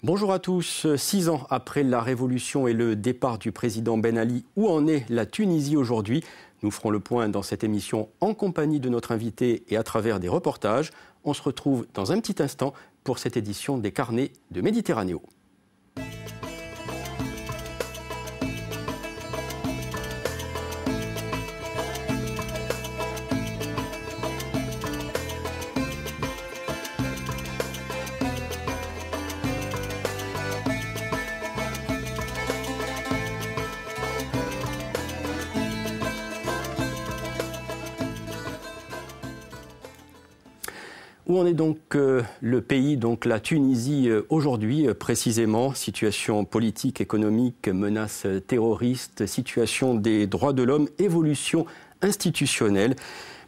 Bonjour à tous. 6 ans après la révolution et le départ du président Ben Ali, où en est la Tunisie aujourd'hui? Nous ferons le point dans cette émission en compagnie de notre invité et à travers des reportages. On se retrouve dans un petit instant pour cette édition des Carnets de Méditerranéo. Où en est donc le pays, donc la Tunisie aujourd'hui précisément? Situation politique, économique, menaces terroristes, situation des droits de l'homme, évolution institutionnelle.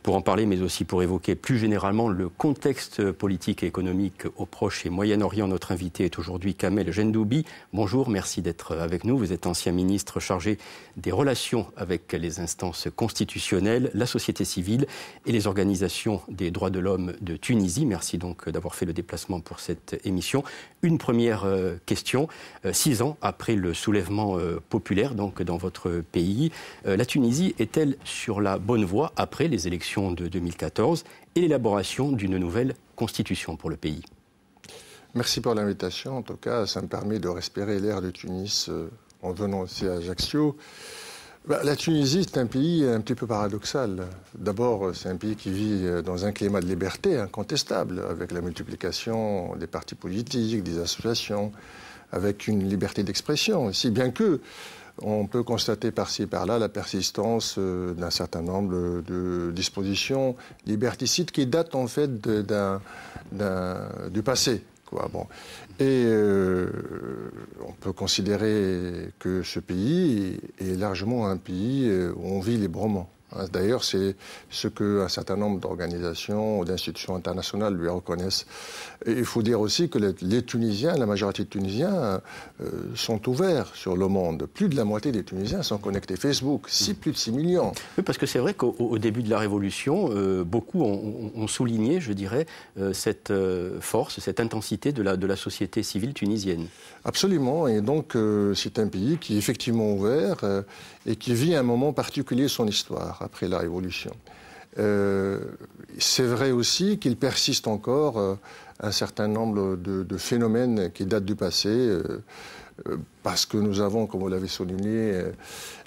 Pour en parler, mais aussi pour évoquer plus généralement le contexte politique et économique au Proche et Moyen-Orient, notre invité est aujourd'hui Kamel Gendoubi. Bonjour, merci d'être avec nous. Vous êtes ancien ministre chargé des relations avec les instances constitutionnelles, la société civile et les organisations des droits de l'homme de Tunisie. Merci donc d'avoir fait le déplacement pour cette émission. Une première question. 6 ans après le soulèvement populaire donc dans votre pays, la Tunisie est-elle sur la bonne voie après les élections de 2014 et l'élaboration d'une nouvelle constitution pour le pays? Merci pour l'invitation. En tout cas, ça me permet de respirer l'air de Tunis en venant aussi à Ajaccio. La Tunisie, c'est un pays un petit peu paradoxal. D'abord, c'est un pays qui vit dans un climat de liberté incontestable, avec la multiplication des partis politiques, des associations, avec une liberté d'expression, si bien que on peut constater par-ci par-là la persistance d'un certain nombre de dispositions liberticides qui datent en fait du passé. Bon. Et on peut considérer que ce pays est largement un pays où on vit librement. D'ailleurs, c'est ce qu'un certain nombre d'organisations ou d'institutions internationales lui reconnaissent. Et il faut dire aussi que les Tunisiens, la majorité des Tunisiens, sont ouverts sur le monde. Plus de la moitié des Tunisiens sont connectés Facebook, plus de 6 millions. Oui, parce que c'est vrai qu'au début de la Révolution, beaucoup ont souligné, je dirais, cette force, cette intensité de la société civile tunisienne. Absolument, et donc c'est un pays qui est effectivement ouvert et qui vit un moment particulier de son histoire après la Révolution. C'est vrai aussi qu'il persiste encore un certain nombre de phénomènes qui datent du passé, parce que nous avons, comme vous l'avez souligné,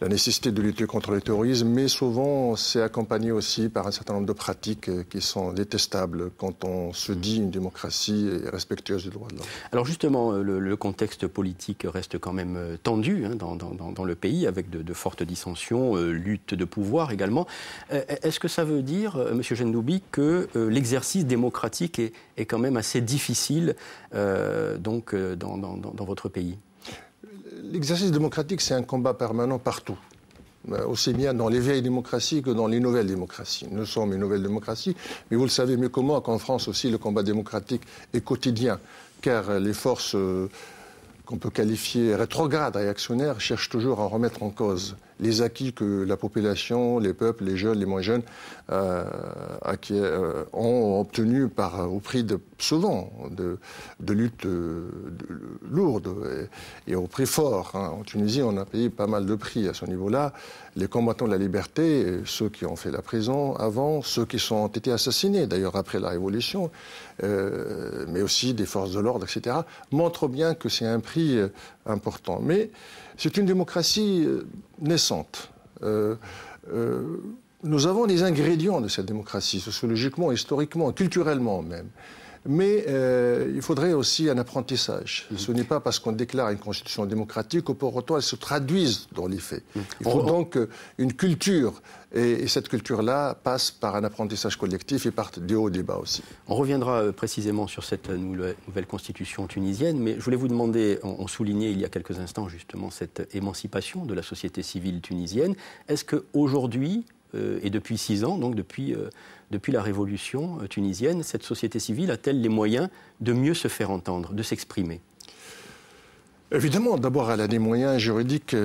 la nécessité de lutter contre le terrorisme, mais souvent c'est accompagné aussi par un certain nombre de pratiques qui sont détestables quand on se dit une démocratie respectueuse des droits de l'homme. Alors justement, le contexte politique reste quand même tendu dans le pays, avec de fortes dissensions, lutte de pouvoir également. Est-ce que ça veut dire, M. Gendoubi, que l'exercice démocratique est quand même assez difficile dans votre pays? L'exercice démocratique, c'est un combat permanent partout, aussi bien dans les vieilles démocraties que dans les nouvelles démocraties. Nous sommes une nouvelle démocratie, mais vous le savez mieux que moi qu'en France aussi, le combat démocratique est quotidien, car les forces qu'on peut qualifier rétrogrades, réactionnaires, cherchent toujours à remettre en cause les acquis que la population, les peuples, les jeunes, les moins jeunes ont obtenus au prix souvent de luttes lourdes et au prix fort. En Tunisie, on a payé pas mal de prix à ce niveau-là. Les combattants de la liberté, ceux qui ont fait la prison avant, ceux qui ont été assassinés d'ailleurs après la Révolution, mais aussi des forces de l'ordre, etc., montrent bien que c'est un prix important. Mais c'est une démocratie naissante. Nous avons les ingrédients de cette démocratie, sociologiquement, historiquement, culturellement même. Mais il faudrait aussi un apprentissage. Ce n'est pas parce qu'on déclare une constitution démocratique que pour autant elle se traduise dans les faits. Il faut donc une culture. Et cette culture-là passe par un apprentissage collectif et par des hauts débats aussi. On reviendra précisément sur cette nouvelle constitution tunisienne, mais je voulais vous demander, on soulignait il y a quelques instants justement cette émancipation de la société civile tunisienne. Est-ce qu'aujourd'hui, et depuis 6 ans, donc depuis la révolution tunisienne, cette société civile a-t-elle les moyens de mieux se faire entendre, de s'exprimer? Évidemment, d'abord elle a des moyens juridiques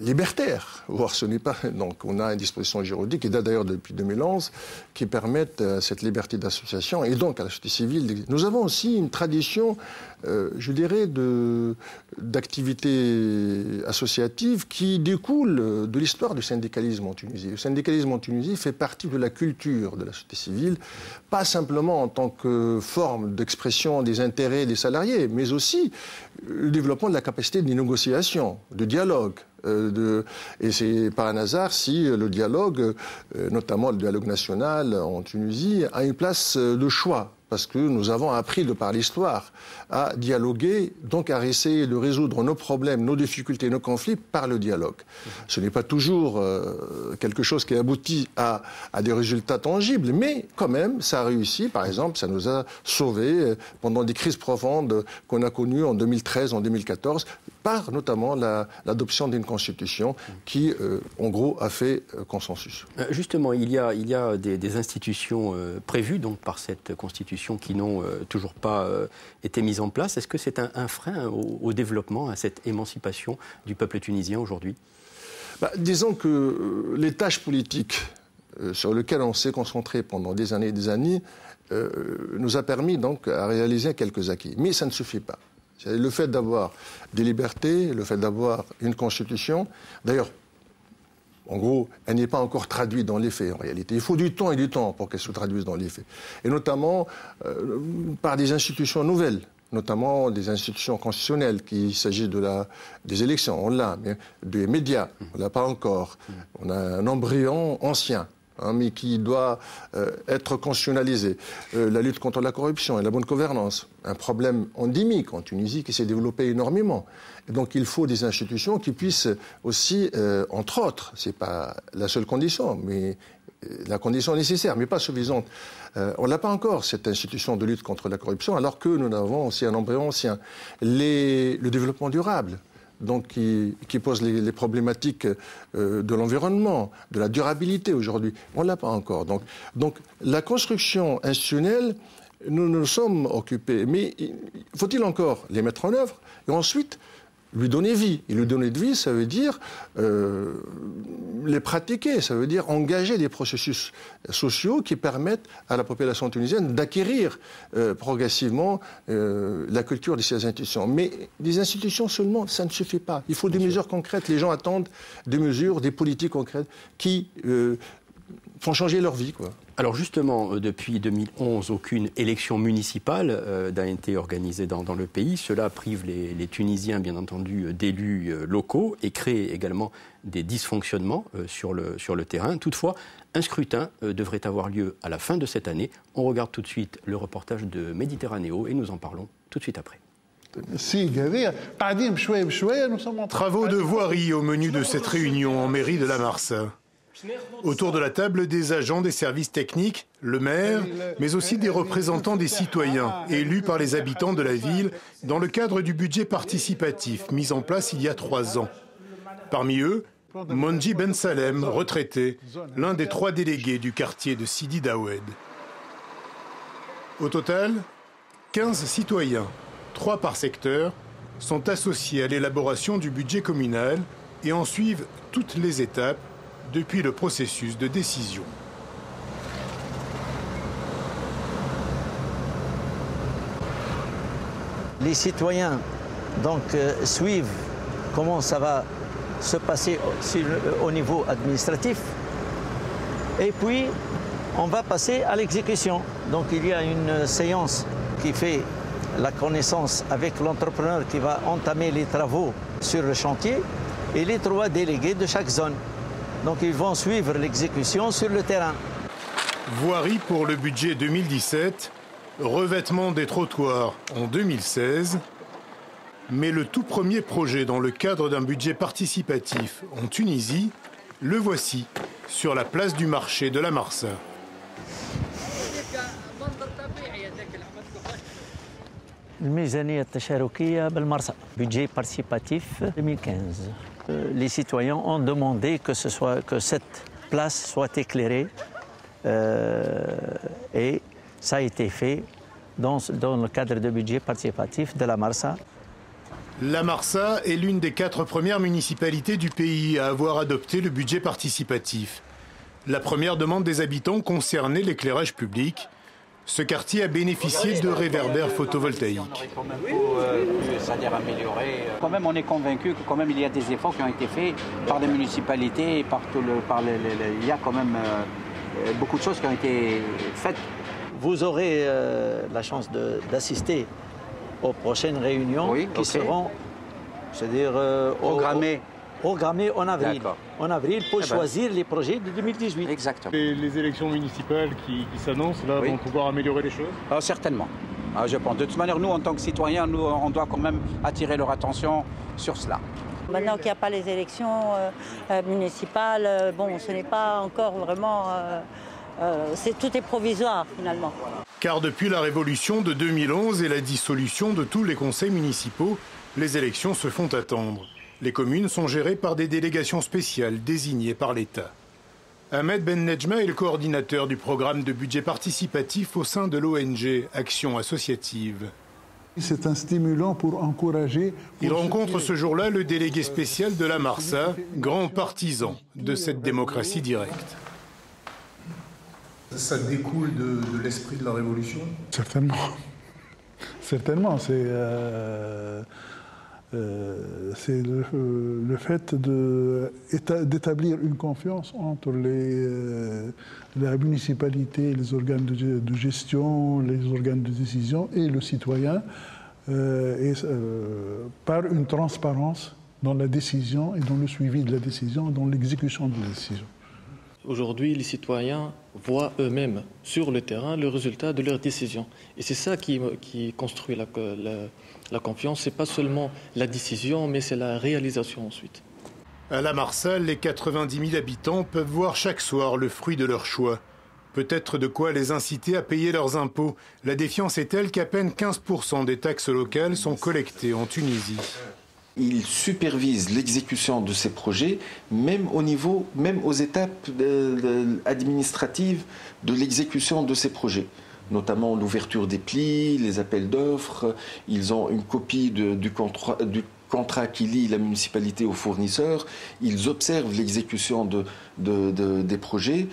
libertaire, voire ce n'est pas. Donc on a une disposition juridique qui date d'ailleurs depuis 2011 qui permettent cette liberté d'association et donc à la société civile. Nous avons aussi une tradition, je dirais, d'activité associative qui découle de l'histoire du syndicalisme en Tunisie. Le syndicalisme en Tunisie fait partie de la culture de la société civile, pas simplement en tant que forme d'expression des intérêts des salariés, mais aussi le développement de la capacité de négociation, de dialogue. Et c'est pas un hasard si le dialogue, notamment le dialogue national en Tunisie, a une place de choix. Parce que nous avons appris de par l'histoire à dialoguer, donc à essayer de résoudre nos problèmes, nos difficultés, nos conflits par le dialogue. Ce n'est pas toujours quelque chose qui aboutit à des résultats tangibles, mais quand même, ça a réussi. Par exemple, ça nous a sauvés pendant des crises profondes qu'on a connues en 2013, en 2014, par notamment l'adoption d'une constitution qui, en gros, a fait consensus. Justement, il y a des institutions prévues donc, par cette constitution qui n'ont toujours pas été mises en place. Est-ce que c'est un frein au développement, à cette émancipation du peuple tunisien aujourd'hui ? Disons que les tâches politiques sur lesquelles on s'est concentré pendant des années et des années nous a permis donc à réaliser quelques acquis. Mais ça ne suffit pas. Le fait d'avoir des libertés, le fait d'avoir une constitution, d'ailleurs, en gros, elle n'est pas encore traduite dans les faits, en réalité. Il faut du temps et du temps pour qu'elle se traduise dans les faits. Et notamment par des institutions nouvelles, notamment des institutions constitutionnelles, qu'il s'agit des élections, on l'a, mais des médias, on ne l'a pas encore. On a un embryon ancien, mais qui doit être constitutionnalisé. La lutte contre la corruption et la bonne gouvernance, un problème endémique en Tunisie qui s'est développé énormément. Et donc il faut des institutions qui puissent aussi, entre autres, ce n'est pas la seule condition, mais la condition nécessaire, mais pas suffisante. On n'a pas encore, cette institution de lutte contre la corruption, alors que nous avons aussi un embryon ancien. Le développement durable, donc qui pose les problématiques de l'environnement, de la durabilité aujourd'hui. On ne l'a pas encore. Donc la construction institutionnelle, nous nous sommes occupés. Mais faut-il encore les mettre en œuvre et ensuite lui donner vie. Et lui donner de vie, ça veut dire les pratiquer, ça veut dire engager des processus sociaux qui permettent à la population tunisienne d'acquérir progressivement la culture de ces institutions. Mais des institutions seulement, ça ne suffit pas. Il faut des mesures concrètes. Les gens attendent des mesures, des politiques concrètes qui font changer leur vie, quoi. Alors justement, depuis 2011, aucune élection municipale n'a été organisée dans le pays. Cela prive les Tunisiens, bien entendu, d'élus locaux et crée également des dysfonctionnements sur le terrain. Toutefois, un scrutin devrait avoir lieu à la fin de cette année. On regarde tout de suite le reportage de Méditerranéo et nous en parlons tout de suite après. Travaux de voirie au menu de cette réunion en mairie de la Marsa. Autour de la table, des agents des services techniques, le maire, mais aussi des représentants des citoyens, élus par les habitants de la ville dans le cadre du budget participatif mis en place il y a 3 ans. Parmi eux, Monji Ben Salem, retraité, l'un des 3 délégués du quartier de Sidi Daoued. Au total, 15 citoyens, 3 par secteur, sont associés à l'élaboration du budget communal et en suivent toutes les étapes depuis le processus de décision. Les citoyens donc suivent comment ça va se passer au niveau administratif et puis on va passer à l'exécution. Donc il y a une séance qui fait la connaissance avec l'entrepreneur qui va entamer les travaux sur le chantier et les 3 délégués de chaque zone. Donc ils vont suivre l'exécution sur le terrain. Voirie pour le budget 2017, revêtement des trottoirs en 2016. Mais le tout premier projet dans le cadre d'un budget participatif en Tunisie, le voici, sur la place du marché de la Marsa. الميزانية التشاركية بالمرسى budget participatif 2015. Les citoyens ont demandé que cette place soit éclairée et ça a été fait dans le cadre du budget participatif de la Marsa. La Marsa est l'une des 4 premières municipalités du pays à avoir adopté le budget participatif. La première demande des habitants concernait l'éclairage public. Ce quartier a bénéficié de réverbères photovoltaïques. Quand même, on est convaincu que quand même il y a des efforts qui ont été faits par les municipalités et il y a quand même beaucoup de choses qui ont été faites. Vous aurez la chance d'assister aux prochaines réunions qui seront, c'est-à-dire programmées en avril. En avril pour choisir les projets de 2018. Exactement. Les élections municipales qui s'annoncent là vont pouvoir améliorer les choses? Certainement. Je pense. De toute manière, nous, en tant que citoyens, on doit quand même attirer leur attention sur cela. Maintenant qu'il n'y a pas les élections municipales, bon, ce n'est pas encore vraiment... tout est provisoire, finalement. Car depuis la révolution de 2011 et la dissolution de tous les conseils municipaux, les élections se font attendre. Les communes sont gérées par des délégations spéciales désignées par l'État. Ahmed Ben Nedjma est le coordinateur du programme de budget participatif au sein de l'ONG Action Associative. C'est un stimulant pour encourager... Il rencontre ce jour-là le délégué spécial de la Marsa, grand partisan de cette démocratie directe. Ça découle de l'esprit de la Révolution? Certainement. Certainement. C'est le fait d'établir une confiance entre la municipalité, les organes de gestion, les organes de décision et le citoyen, par une transparence dans la décision et dans le suivi de la décision, dans l'exécution de la décision. Aujourd'hui, les citoyens voient eux-mêmes sur le terrain le résultat de leurs décisions. Et c'est ça qui construit la confiance. Ce n'est pas seulement la décision, mais c'est la réalisation ensuite. À la Marsa, les 90 000 habitants peuvent voir chaque soir le fruit de leur choix. Peut-être de quoi les inciter à payer leurs impôts. La défiance est telle qu'à peine 15% des taxes locales sont collectées en Tunisie. Il supervise l'exécution de ces projets, même aux étapes administratives de l'exécution de ces projets, notamment l'ouverture des plis, les appels d'offres. Ils ont une copie du contrat qui lie la municipalité aux fournisseurs. Ils observent l'exécution des projets.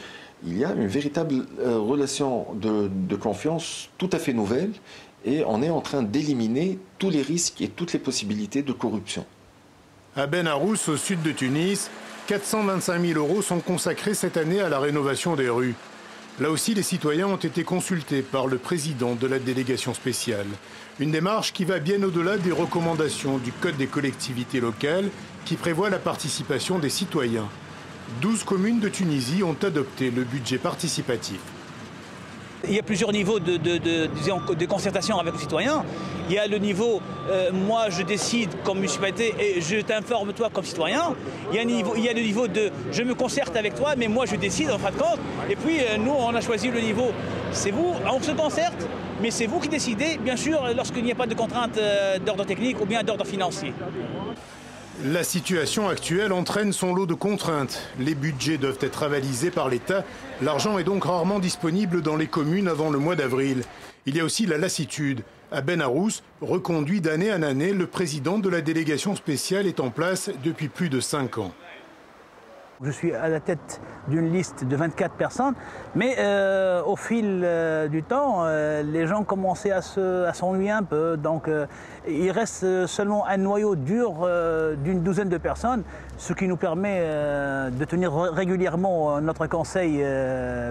Il y a une véritable relation de confiance tout à fait nouvelle. Et on est en train d'éliminer tous les risques et toutes les possibilités de corruption. À Ben Arous, au sud de Tunis, 425 000 € sont consacrés cette année à la rénovation des rues. Là aussi, les citoyens ont été consultés par le président de la délégation spéciale. Une démarche qui va bien au-delà des recommandations du Code des collectivités locales qui prévoit la participation des citoyens. 12 communes de Tunisie ont adopté le budget participatif. Il y a plusieurs niveaux de concertation avec les citoyens. Il y a le niveau, moi je décide comme municipalité et je t'informe toi comme citoyen. Il y a le niveau de, je me concerte avec toi, mais moi je décide en fin de compte. Et puis nous on a choisi le niveau, c'est vous, on se concerte, mais c'est vous qui décidez, bien sûr, lorsqu'il n'y a pas de contraintes d'ordre technique ou bien d'ordre financier. La situation actuelle entraîne son lot de contraintes. Les budgets doivent être avalisés par l'État. L'argent est donc rarement disponible dans les communes avant le mois d'avril. Il y a aussi la lassitude. À Ben Arous, reconduit d'année en année, le président de la délégation spéciale est en place depuis plus de 5 ans. Je suis à la tête d'une liste de 24 personnes, mais au fil du temps, les gens commençaient à s'ennuyer un peu. Donc il reste seulement un noyau dur d'une douzaine de personnes, ce qui nous permet de tenir régulièrement notre conseil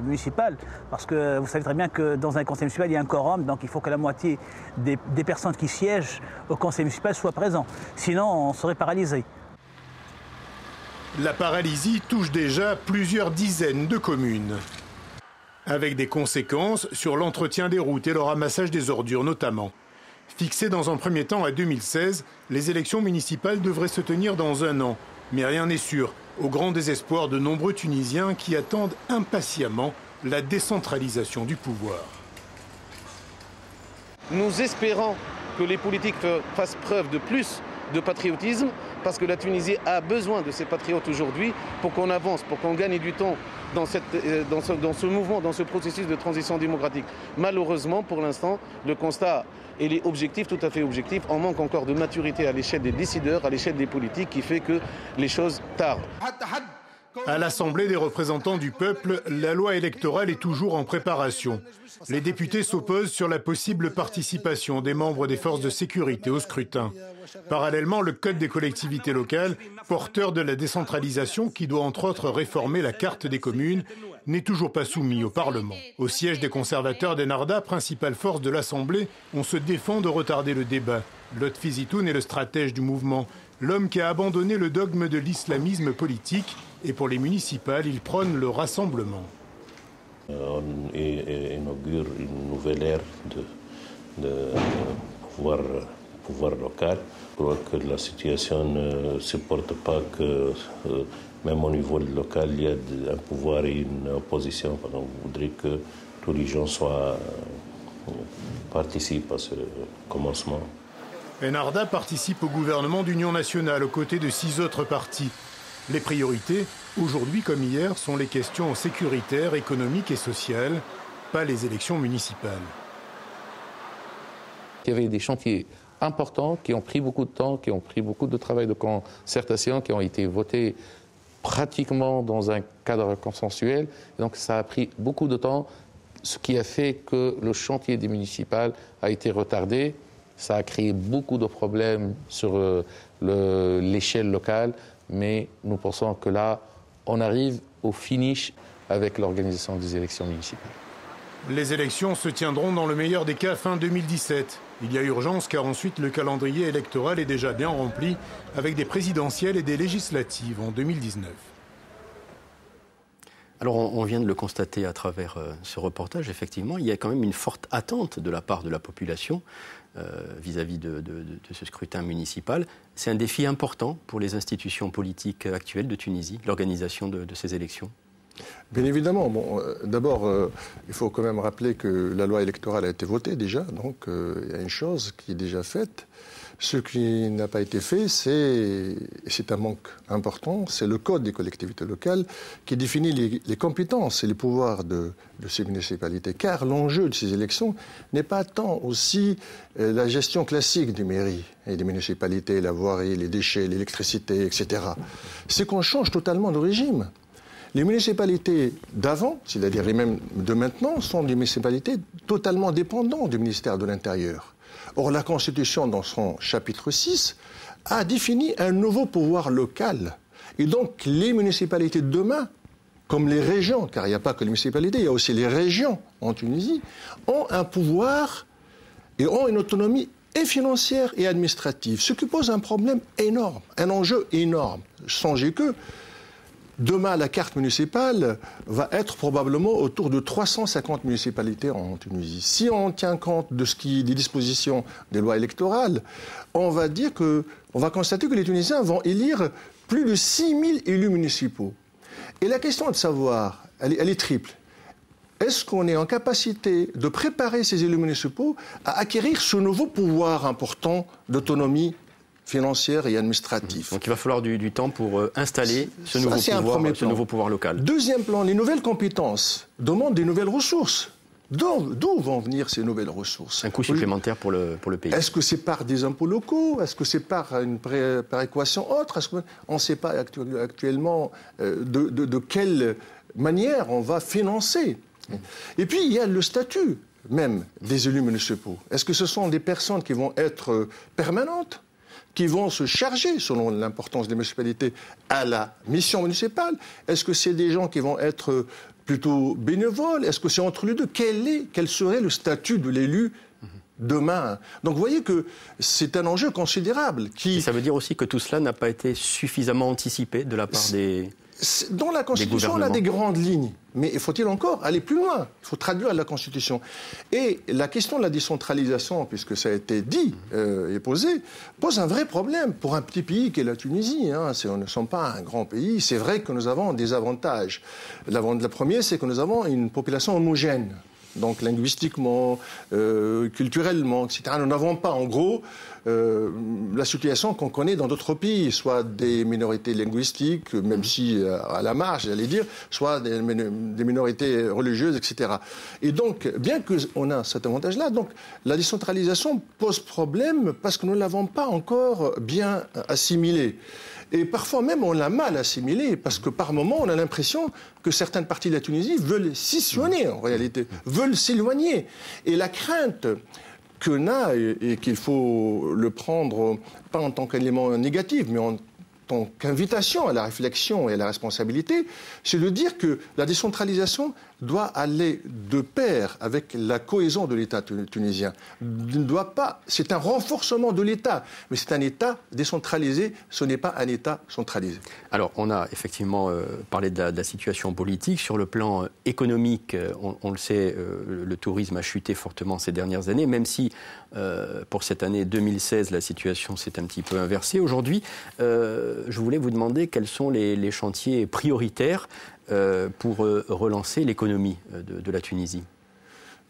municipal. Parce que vous savez très bien que dans un conseil municipal, il y a un quorum, donc il faut que la moitié des personnes qui siègent au conseil municipal soient présentes. Sinon, on serait paralysé. La paralysie touche déjà plusieurs dizaines de communes, avec des conséquences sur l'entretien des routes et le ramassage des ordures notamment. Fixées dans un premier temps à 2016, les élections municipales devraient se tenir dans 1 an. Mais rien n'est sûr, au grand désespoir de nombreux Tunisiens qui attendent impatiemment la décentralisation du pouvoir. Nous espérons que les politiques fassent preuve de plus de patriotisme, parce que la Tunisie a besoin de ses patriotes aujourd'hui pour qu'on avance, pour qu'on gagne du temps dans ce mouvement, dans ce processus de transition démocratique. Malheureusement, pour l'instant, le constat et les objectifs, tout à fait objectifs, on manque encore de maturité à l'échelle des décideurs, à l'échelle des politiques, qui fait que les choses tardent. À l'Assemblée des représentants du peuple, la loi électorale est toujours en préparation. Les députés s'opposent sur la possible participation des membres des forces de sécurité au scrutin. Parallèlement, le Code des collectivités locales, porteur de la décentralisation qui doit entre autres réformer la carte des communes, n'est toujours pas soumis au Parlement. Au siège des conservateurs d'Ennahda, principale force de l'Assemblée, on se défend de retarder le débat. Lotfi Zitoun est le stratège du mouvement, l'homme qui a abandonné le dogme de l'islamisme politique, et pour les municipales, il prône le rassemblement. On inaugure une nouvelle ère de pouvoir local. Je crois que la situation ne supporte pas que, même au niveau local, il y a un pouvoir et une opposition. On voudrait que tous les gens participent à ce commencement. Ennahda participe au gouvernement d'union nationale aux côtés de 6 autres partis. Les priorités, aujourd'hui comme hier, sont les questions sécuritaires, économiques et sociales, pas les élections municipales. Il y avait des chantiers importants qui ont pris beaucoup de temps, qui ont pris beaucoup de travail de concertation, qui ont été votés pratiquement dans un cadre consensuel. Donc ça a pris beaucoup de temps, ce qui a fait que le chantier des municipales a été retardé. Ça a créé beaucoup de problèmes sur l'échelle locale. Mais nous pensons que là, on arrive au finish avec l'organisation des élections municipales. Les élections se tiendront dans le meilleur des cas fin 2017. Il y a urgence car ensuite le calendrier électoral est déjà bien rempli avec des présidentielles et des législatives en 2019. Alors on vient de le constater à travers ce reportage, effectivement, il y a quand même une forte attente de la part de la population vis-à-vis de ce scrutin municipal. C'est un défi important pour les institutions politiques actuelles de Tunisie, l'organisation de ces élections. Bien évidemment. Bon, d'abord, il faut quand même rappeler que la loi électorale a été votée déjà, donc il y a une chose qui est déjà faite. Ce qui n'a pas été fait, c'est un manque important, c'est le code des collectivités locales qui définit les compétences et les pouvoirs de ces municipalités. Car l'enjeu de ces élections n'est pas tant aussi la gestion classique des mairies et des municipalités, la voirie, les déchets, l'électricité, etc. C'est qu'on change totalement de régime. Les municipalités d'avant, c'est-à-dire les mêmes de maintenant, sont des municipalités totalement dépendantes du ministère de l'Intérieur. Or, la Constitution, dans son chapitre 6, a défini un nouveau pouvoir local. Et donc, les municipalités de demain, comme les régions, car il n'y a pas que les municipalités, il y a aussi les régions en Tunisie, ont un pouvoir et ont une autonomie et financière et administrative, ce qui pose un problème énorme, un enjeu énorme. Songez que demain, la carte municipale va être probablement autour de 350 municipalités en Tunisie. Si on tient compte de des dispositions des lois électorales, on va constater que les Tunisiens vont élire plus de 6000 élus municipaux. Et la question de savoir, elle est triple. Est-ce qu'on est en capacité de préparer ces élus municipaux à acquérir ce nouveau pouvoir important d'autonomie financière et administrative? Donc il va falloir du temps pour installer ce nouveau pouvoir local. Deuxième plan, les nouvelles compétences demandent des nouvelles ressources. D'où vont venir ces nouvelles ressources? Un coût supplémentaire pour le pays. Est-ce que c'est par des impôts locaux? Est-ce que c'est par une péréquation autre? On ne sait pas actuellement de quelle manière on va financer. Et puis il y a le statut même des élus municipaux. Est-ce que ce sont des personnes qui vont être permanentes, qui vont se charger, selon l'importance des municipalités, à la mission municipale? Est-ce que c'est des gens qui vont être plutôt bénévoles? Est-ce que c'est entre les deux? Quel serait le statut de l'élu demain? Donc vous voyez que c'est un enjeu considérable. Et ça veut dire aussi que tout cela n'a pas été suffisamment anticipé de la part des... Dans la Constitution, on a des grandes lignes. Mais faut-il encore aller plus loin? Il faut traduire la Constitution. Et la question de la décentralisation, puisque ça a été dit et posé, pose un vrai problème pour un petit pays qu'est la Tunisie. Nous ne sommes pas un grand pays. C'est vrai que nous avons des avantages. Le premier, c'est que nous avons une population homogène. donc linguistiquement, culturellement, etc. Nous n'avons pas, en gros, la situation qu'on connaît dans d'autres pays, soit des minorités linguistiques, même si à la marge, j'allais dire, soit des minorités religieuses, etc. Et donc, bien qu'on a cet avantage-là, donc la décentralisation pose problème parce que nous ne l'avons pas encore bien assimilée. Et parfois même, on l'a mal assimilé, parce que par moments, on a l'impression que certaines parties de la Tunisie veulent scissionner, en réalité, veulent s'éloigner. Et la crainte qu'on a, et qu'il faut le prendre, pas en tant qu'élément négatif, mais en tant qu'invitation à la réflexion et à la responsabilité, c'est de dire que la décentralisation doit aller de pair avec la cohésion de l'État tunisien. Ne doit pas, c'est un renforcement de l'État, mais c'est un État décentralisé, ce n'est pas un État centralisé. Alors, on a effectivement parlé de la situation politique. Sur le plan économique, on le sait, le tourisme a chuté fortement ces dernières années, même si pour cette année 2016, la situation s'est un petit peu inversée. Aujourd'hui, je voulais vous demander quels sont les chantiers prioritaires pour relancer l'économie de la Tunisie.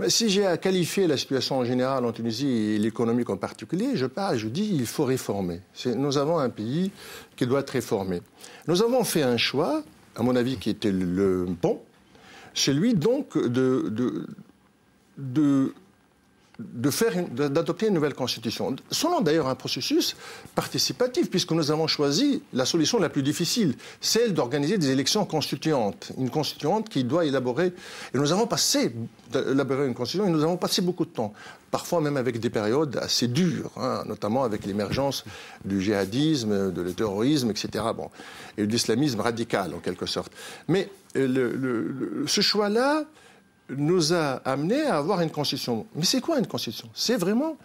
Si j'ai à qualifier la situation en général en Tunisie et l'économique en particulier, je dis qu'il faut réformer. Nous avons un pays qui doit être réformé. Nous avons fait un choix, à mon avis, qui était le bon, celui donc d'adopter une nouvelle constitution. Selon d'ailleurs un processus participatif, puisque nous avons choisi la solution la plus difficile, celle d'organiser des élections constituantes. Une constituante qui doit élaborer... Et nous avons élaborer une constitution et nous avons passé beaucoup de temps, parfois même avec des périodes assez dures, notamment avec l'émergence du djihadisme, du terrorisme, etc. Et de l'islamisme radical, en quelque sorte. Mais ce choix-là nous a amené à avoir une constitution. Mais c'est quoi une constitution? C'est vraiment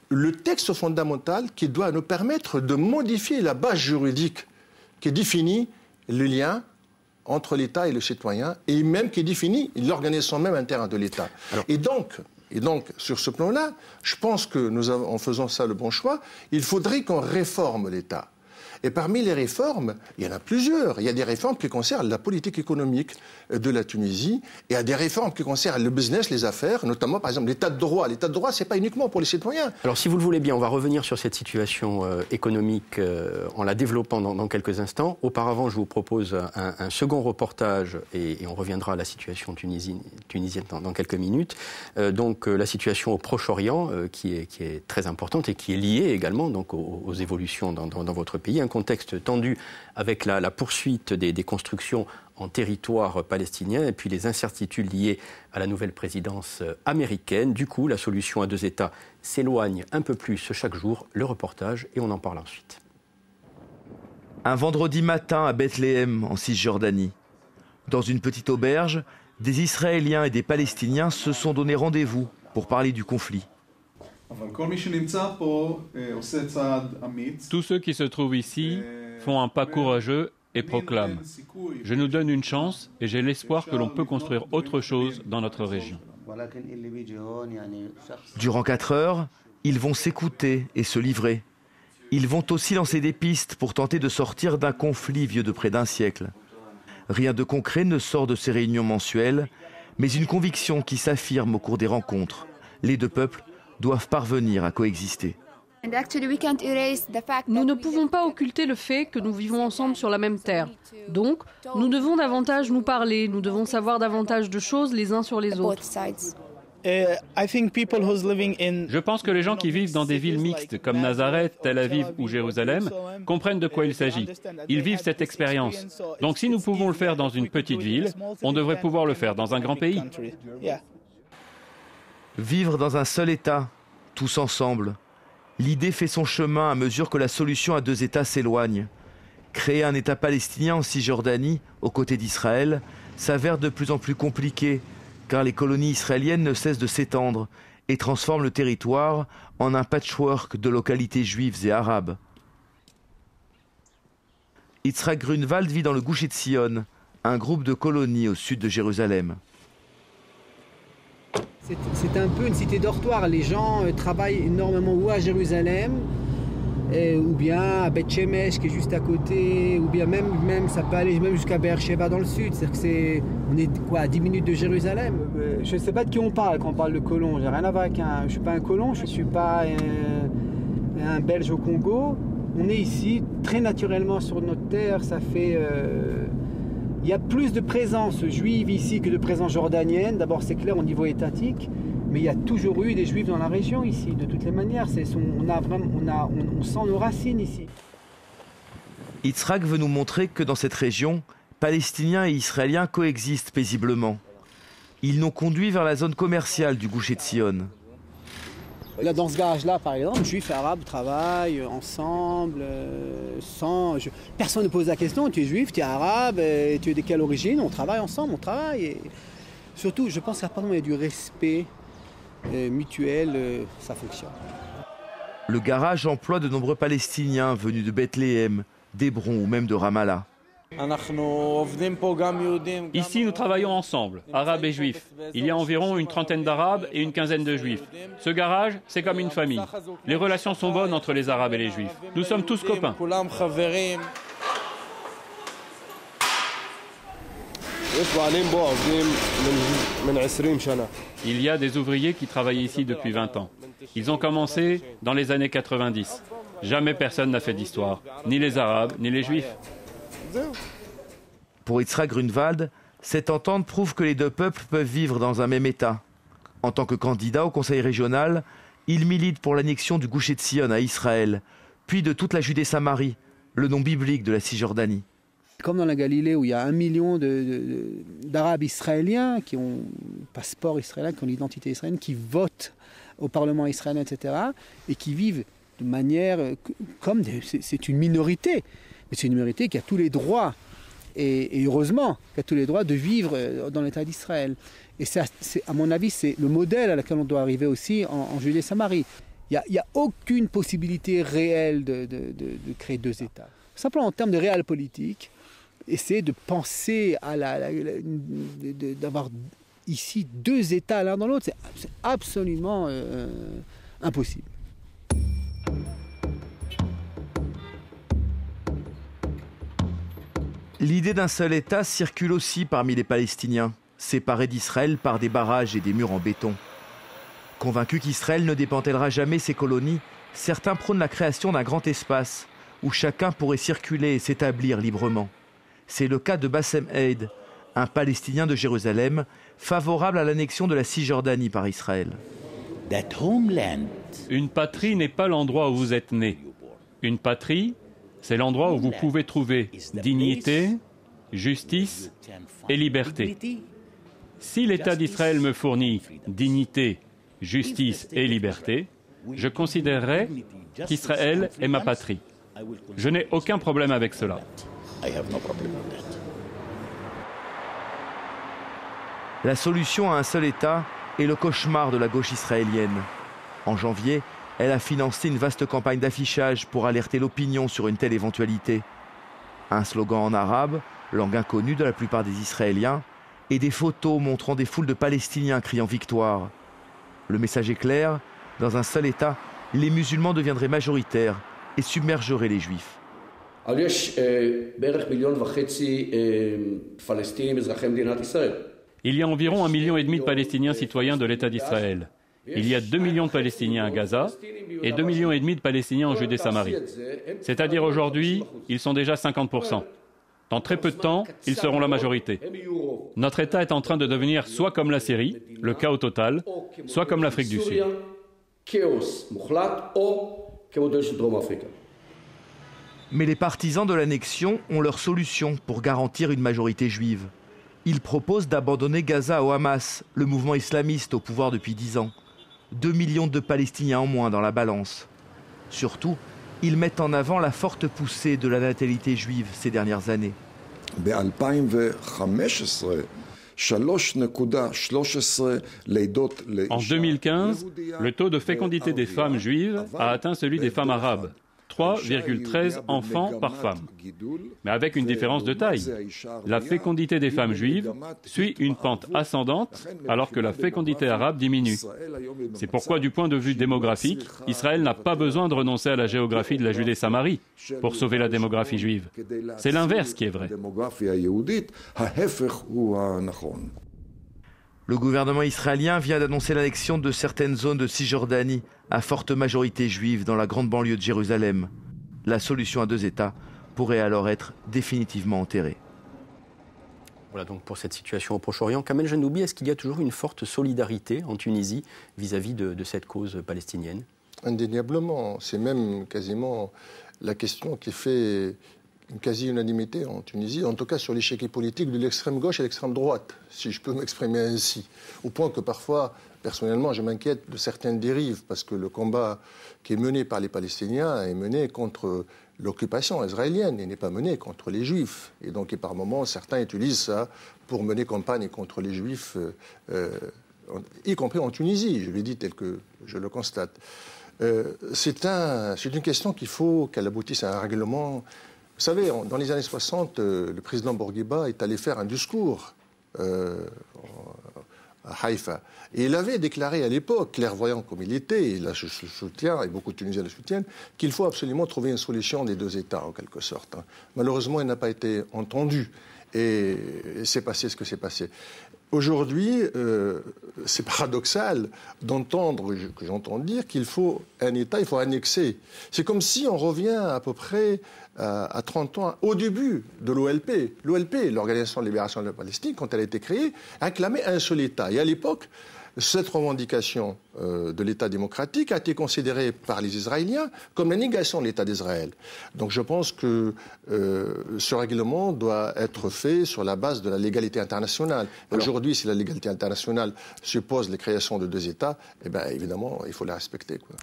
le texte fondamental qui doit nous permettre de modifier la base juridique qui définit le lien entre l'État et le citoyen, et même qui définit l'organisation même interne de l'État. Et donc, sur ce plan-là, je pense que en faisant ça le bon choix, il faudrait qu'on réforme l'État. Et parmi les réformes, il y en a plusieurs. Il y a des réformes qui concernent la politique économique de la Tunisie. Il y a des réformes qui concernent le business, les affaires, notamment par exemple l'état de droit. L'état de droit, ce n'est pas uniquement pour les citoyens. Alors si vous le voulez bien, on va revenir sur cette situation économique en la développant dans quelques instants. Auparavant, je vous propose un second reportage et on reviendra à la situation tunisienne dans quelques minutes. Donc la situation au Proche-Orient qui est très importante et qui est liée également donc, aux évolutions dans votre pays. Un contexte tendu avec la poursuite des constructions en territoire palestinien et puis les incertitudes liées à la nouvelle présidence américaine. Du coup, la solution à deux États s'éloigne un peu plus chaque jour. Le reportage et on en parle ensuite. Un vendredi matin à Bethléem, en Cisjordanie. Dans une petite auberge, des Israéliens et des Palestiniens se sont donné rendez-vous pour parler du conflit. Tous ceux qui se trouvent ici font un pas courageux et proclament « Je nous donne une chance et j'ai l'espoir que l'on peut construire autre chose dans notre région ». Durant 4 heures, ils vont s'écouter et se livrer. Ils vont aussi lancer des pistes pour tenter de sortir d'un conflit vieux de près d'un siècle. Rien de concret ne sort de ces réunions mensuelles, mais une conviction qui s'affirme au cours des rencontres. Les deux peuples doivent parvenir à coexister. Nous ne pouvons pas occulter le fait que nous vivons ensemble sur la même terre. Donc, nous devons davantage nous parler, nous devons savoir davantage de choses les uns sur les autres. Je pense que les gens qui vivent dans des villes mixtes comme Nazareth, Tel Aviv ou Jérusalem comprennent de quoi il s'agit. Ils vivent cette expérience. Donc si nous pouvons le faire dans une petite ville, on devrait pouvoir le faire dans un grand pays. Vivre dans un seul État, tous ensemble. L'idée fait son chemin à mesure que la solution à deux États s'éloigne. Créer un État palestinien en Cisjordanie, aux côtés d'Israël, s'avère de plus en plus compliqué, car les colonies israéliennes ne cessent de s'étendre et transforment le territoire en un patchwork de localités juives et arabes. Yitzhak Grunwald vit dans le Gush Etzion, un groupe de colonies au sud de Jérusalem. C'est un peu une cité dortoir. Les gens travaillent énormément ou à Jérusalem ou bien à Beth Shemesh qui est juste à côté, ou bien même ça peut aller même jusqu'à Beersheba dans le sud. C'est-à-dire on est quoi, à 10 minutes de Jérusalem. Je ne sais pas de qui on parle quand on parle de colon. J'ai rien à voir avec je ne suis pas un colon, je ne suis pas un Belge au Congo. On est ici très naturellement sur notre terre. Ça fait il y a plus de présence juive ici que de présence jordanienne. D'abord, c'est clair au niveau étatique, mais il y a toujours eu des juifs dans la région ici, de toutes les manières. On sent nos racines ici. Yitzhak veut nous montrer que dans cette région, Palestiniens et Israéliens coexistent paisiblement. Ils n'ont conduit vers la zone commerciale du Gush Etzion. Là, dans ce garage-là, par exemple, juifs et arabes travaillent ensemble, personne ne pose la question, tu es juif, tu es arabe, tu es de quelle origine, on travaille ensemble, on travaille. Et surtout, je pense qu'à partir du moment où il y a du respect mutuel, ça fonctionne. Le garage emploie de nombreux Palestiniens venus de Bethléem, d'Hébron ou même de Ramallah. Ici, nous travaillons ensemble, arabes et juifs. Il y a environ une trentaine d'arabes et une quinzaine de juifs. Ce garage, c'est comme une famille. Les relations sont bonnes entre les arabes et les juifs. Nous sommes tous copains. Il y a des ouvriers qui travaillent ici depuis 20 ans. Ils ont commencé dans les années 90. Jamais personne n'a fait d'histoire, ni les arabes, ni les juifs. Pour Yitzhak Grunwald, cette entente prouve que les deux peuples peuvent vivre dans un même État. En tant que candidat au Conseil régional, il milite pour l'annexion du Gush Etzion à Israël, puis de toute la Judée-Samarie, le nom biblique de la Cisjordanie. Comme dans la Galilée où il y a 1 million d'Arabes israéliens qui ont passeport israélien, qui ont l'identité israélienne, qui votent au Parlement israélien, etc., et qui vivent de manière comme c'est une minorité. Mais c'est une minorité qui a tous les droits, et heureusement, qui a tous les droits de vivre dans l'État d'Israël. Et à mon avis, c'est le modèle à laquelle on doit arriver aussi en Judée-Samarie. Il n'y a aucune possibilité réelle de créer 2 États. Simplement en termes de réel politique, essayer de penser à d'avoir ici 2 États l'un dans l'autre, c'est absolument impossible. L'idée d'un seul État circule aussi parmi les Palestiniens, séparés d'Israël par des barrages et des murs en béton. Convaincus qu'Israël ne démantèlera jamais ses colonies, certains prônent la création d'un grand espace où chacun pourrait circuler et s'établir librement. C'est le cas de Bassem Eid, un Palestinien de Jérusalem, favorable à l'annexion de la Cisjordanie par Israël. Une patrie n'est pas l'endroit où vous êtes né. Une patrie, c'est l'endroit où vous pouvez trouver dignité, justice et liberté. Si l'État d'Israël me fournit dignité, justice et liberté, je considérerai qu'Israël est ma patrie. Je n'ai aucun problème avec cela. La solution à un seul État est le cauchemar de la gauche israélienne. En janvier, elle a financé une vaste campagne d'affichage pour alerter l'opinion sur une telle éventualité. Un slogan en arabe, langue inconnue de la plupart des Israéliens, et des photos montrant des foules de Palestiniens criant victoire. Le message est clair, dans un seul État, les musulmans deviendraient majoritaires et submergeraient les Juifs. Il y a environ 1,5 million de Palestiniens citoyens de l'État d'Israël. Il y a 2 millions de Palestiniens à Gaza et 2,5 millions de Palestiniens en Judée-Samarie. C'est-à-dire aujourd'hui, ils sont déjà 50%. Dans très peu de temps, ils seront la majorité. Notre État est en train de devenir soit comme la Syrie, le chaos total, soit comme l'Afrique du Sud. Mais les partisans de l'annexion ont leur solution pour garantir une majorité juive. Ils proposent d'abandonner Gaza au Hamas, le mouvement islamiste au pouvoir depuis 10 ans. 2 millions de Palestiniens en moins dans la balance. Surtout, ils mettent en avant la forte poussée de la natalité juive ces dernières années. En 2015, le taux de fécondité des femmes juives a atteint celui des femmes arabes. 3,13 enfants par femme. Mais avec une différence de taille. La fécondité des femmes juives suit une pente ascendante alors que la fécondité arabe diminue. C'est pourquoi, du point de vue démographique, Israël n'a pas besoin de renoncer à la géographie de la Judée-Samarie pour sauver la démographie juive. C'est l'inverse qui est vrai. Le gouvernement israélien vient d'annoncer l'annexion de certaines zones de Cisjordanie à forte majorité juive dans la grande banlieue de Jérusalem. La solution à 2 États pourrait alors être définitivement enterrée. Voilà donc pour cette situation au Proche-Orient. Kamel Jannoubi, est-ce qu'il y a toujours une forte solidarité en Tunisie vis-à-vis de cette cause palestinienne? Indéniablement. C'est même quasiment la question qui fait une quasi-unanimité en Tunisie, en tout cas sur l'échiquier politique de l'extrême gauche et l'extrême droite, si je peux m'exprimer ainsi. Au point que parfois, personnellement, je m'inquiète de certaines dérives, parce que le combat qui est mené par les Palestiniens est mené contre l'occupation israélienne et n'est pas mené contre les Juifs. Et donc, par moments, certains utilisent ça pour mener campagne contre les Juifs, y compris en Tunisie, je l'ai dit tel que je le constate. C'est une question qu'il faut qu'elle aboutisse à un règlement. Vous savez, dans les années 60, le président Bourguiba est allé faire un discours à Haïfa. Et il avait déclaré à l'époque, clairvoyant comme il était, et là je le soutiens, et beaucoup de Tunisiens le soutiennent, qu'il faut absolument trouver une solution des 2 États, en quelque sorte. Malheureusement, il n'a pas été entendu. Et c'est passé ce que c'est passé. Aujourd'hui, c'est paradoxal d'entendre, que j'entends dire, qu'il faut un État, il faut annexer. C'est comme si on revient à peu près à 30 ans, au début de l'OLP. L'OLP, l'Organisation de libération de la Palestine, quand elle a été créée, réclamait un seul État. Et à l'époque, cette revendication de l'État démocratique a été considérée par les Israéliens comme la négation de l'État d'Israël. Donc je pense que ce règlement doit être fait sur la base de la légalité internationale. Aujourd'hui, si la légalité internationale suppose la création de 2 États, eh bien évidemment, il faut la respecter, quoi.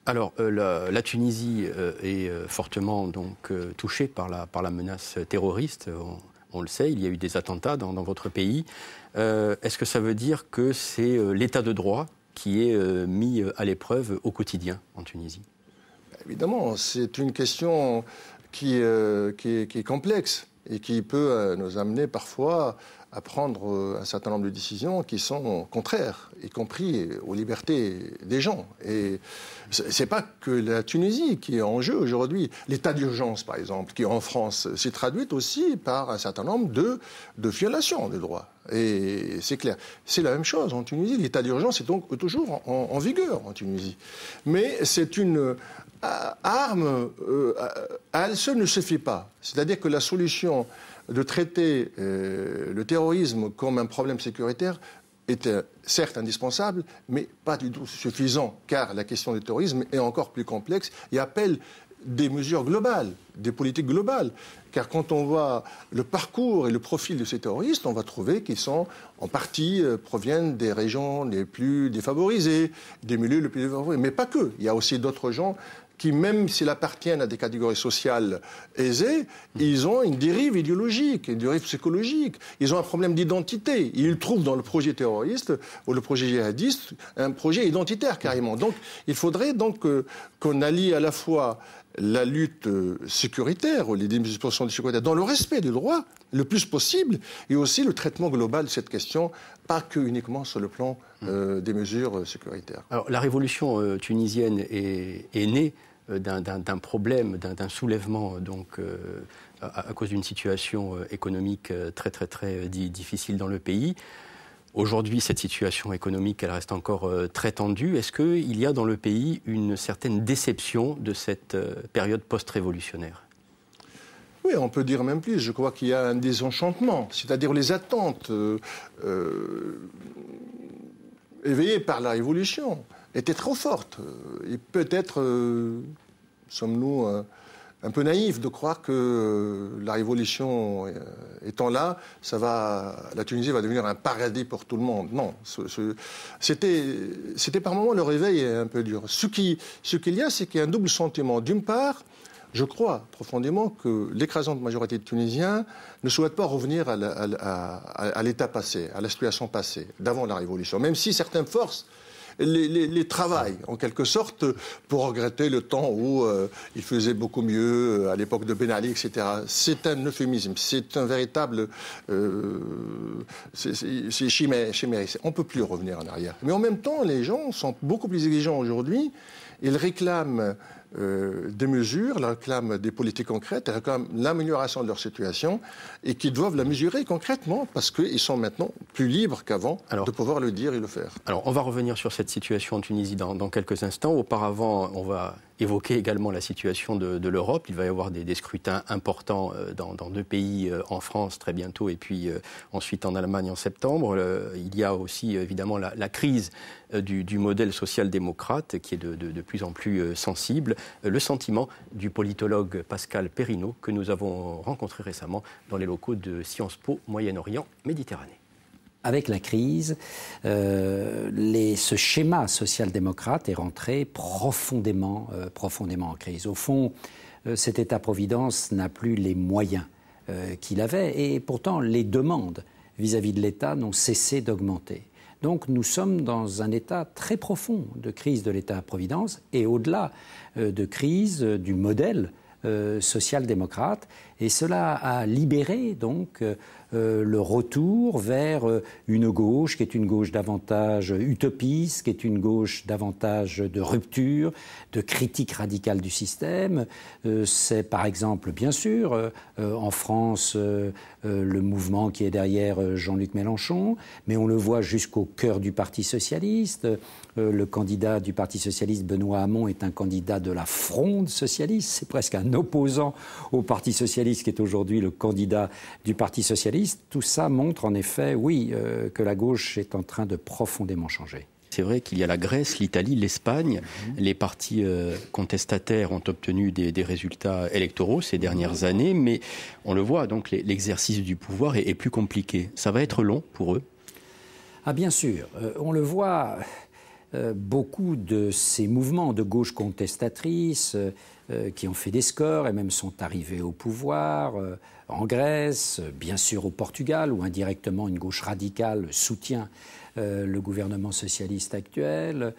Alors, la Tunisie est fortement donc, touchée par la menace terroriste. On le sait, il y a eu des attentats dans votre pays. Est-ce que ça veut dire que c'est l'état de droit qui est mis à l'épreuve au quotidien en Tunisie? Évidemment, c'est une question qui est complexe et qui peut nous amener parfois à prendre un certain nombre de décisions qui sont contraires, y compris aux libertés des gens. Et c'est pas que la Tunisie qui est en jeu aujourd'hui. L'état d'urgence, par exemple, qui en France s'est traduit aussi par un certain nombre de violations des droits. Et c'est clair. C'est la même chose en Tunisie. L'état d'urgence est donc toujours en vigueur en Tunisie. Mais c'est une arme, à elle seule ne suffit pas. C'est-à-dire que la solution de traiter le terrorisme comme un problème sécuritaire est certes indispensable, mais pas du tout suffisant, car la question du terrorisme est encore plus complexe et appelle des mesures globales, des politiques globales. Car quand on voit le parcours et le profil de ces terroristes, on va trouver qu'ils sont, en partie, proviennent des régions les plus défavorisées, des milieux les plus défavorisés. Mais pas que. Il y a aussi d'autres gens qui, même s'ils appartiennent à des catégories sociales aisées, ils ont une dérive idéologique, une dérive psychologique. Ils ont un problème d'identité. Ils trouvent dans le projet terroriste ou le projet djihadiste un projet identitaire carrément. Donc, il faudrait donc qu'on allie à la fois la lutte sécuritaire ou les dispositions de sécurité dans le respect des droits le plus possible et aussi le traitement global de cette question, pas que uniquement sur le plan des mesures sécuritaires. Alors, la révolution tunisienne est née d'un problème, d'un soulèvement donc, à cause d'une situation économique très difficile dans le pays. Aujourd'hui, cette situation économique, elle reste encore très tendue. Est-ce qu'il y a dans le pays une certaine déception de cette période post-révolutionnaire ? Oui, on peut dire même plus. Je crois qu'il y a un désenchantement, c'est-à-dire les attentes éveillées par la révolution étaient trop fortes. Et peut-être sommes-nous un peu naïfs de croire que la révolution étant là, la Tunisie va devenir un paradis pour tout le monde. Non, c'était par moments le réveil est un peu dur. Ce qu'il y a, c'est qu'il y a un double sentiment. D'une part, je crois profondément que l'écrasante majorité de Tunisiens ne souhaitent pas revenir à l'état passé, à la situation passée, d'avant la révolution. Même si certaines forces les travaille, en quelque sorte, pour regretter le temps où il faisait beaucoup mieux, à l'époque de Ben Ali, etc. C'est un euphémisme, c'est un véritable... c'est chimérique. On ne peut plus revenir en arrière. Mais en même temps, les gens sont beaucoup plus exigeants aujourd'hui. Ils réclament des mesures, ils réclament des politiques concrètes, ils réclament l'amélioration de leur situation et qu'ils doivent la mesurer concrètement parce qu'ils sont maintenant plus libres qu'avant de pouvoir le dire et le faire. Alors, on va revenir sur cette situation en Tunisie dans quelques instants. Auparavant, on va évoquer également la situation de l'Europe. Il va y avoir des scrutins importants dans 2 pays, en France très bientôt et puis ensuite en Allemagne en septembre. Il y a aussi évidemment la crise du modèle social-démocrate qui est de plus en plus sensible. Le sentiment du politologue Pascal Perrineau que nous avons rencontré récemment dans les locaux de Sciences Po Moyen-Orient Méditerranée. Avec la crise, ce schéma social-démocrate est rentré profondément en crise. Au fond, cet État-providence n'a plus les moyens qu'il avait et pourtant les demandes vis-à-vis de l'État n'ont cessé d'augmenter. Donc nous sommes dans un état très profond de crise de l'État-providence et au-delà de crise du modèle social-démocrate. Et cela a libéré donc le retour vers une gauche qui est une gauche davantage utopiste, qui est une gauche davantage de rupture, de critique radicale du système. C'est par exemple, bien sûr, en France, le mouvement qui est derrière Jean-Luc Mélenchon, mais on le voit jusqu'au cœur du Parti socialiste. Le candidat du Parti socialiste, Benoît Hamon, est un candidat de la fronde socialiste. C'est presque un opposant au Parti socialiste qui est aujourd'hui le candidat du Parti socialiste. Tout ça montre en effet, oui, que la gauche est en train de profondément changer. C'est vrai qu'il y a la Grèce, l'Italie, l'Espagne. Les partis contestataires ont obtenu des résultats électoraux ces dernières années, mais on le voit, donc l'exercice du pouvoir est plus compliqué. Ça va être long pour eux? Ah bien sûr, on le voit, beaucoup de ces mouvements de gauche contestatrice qui ont fait des scores et même sont arrivés au pouvoir en Grèce, bien sûr au Portugal, où indirectement une gauche radicale soutient le gouvernement socialiste actuel,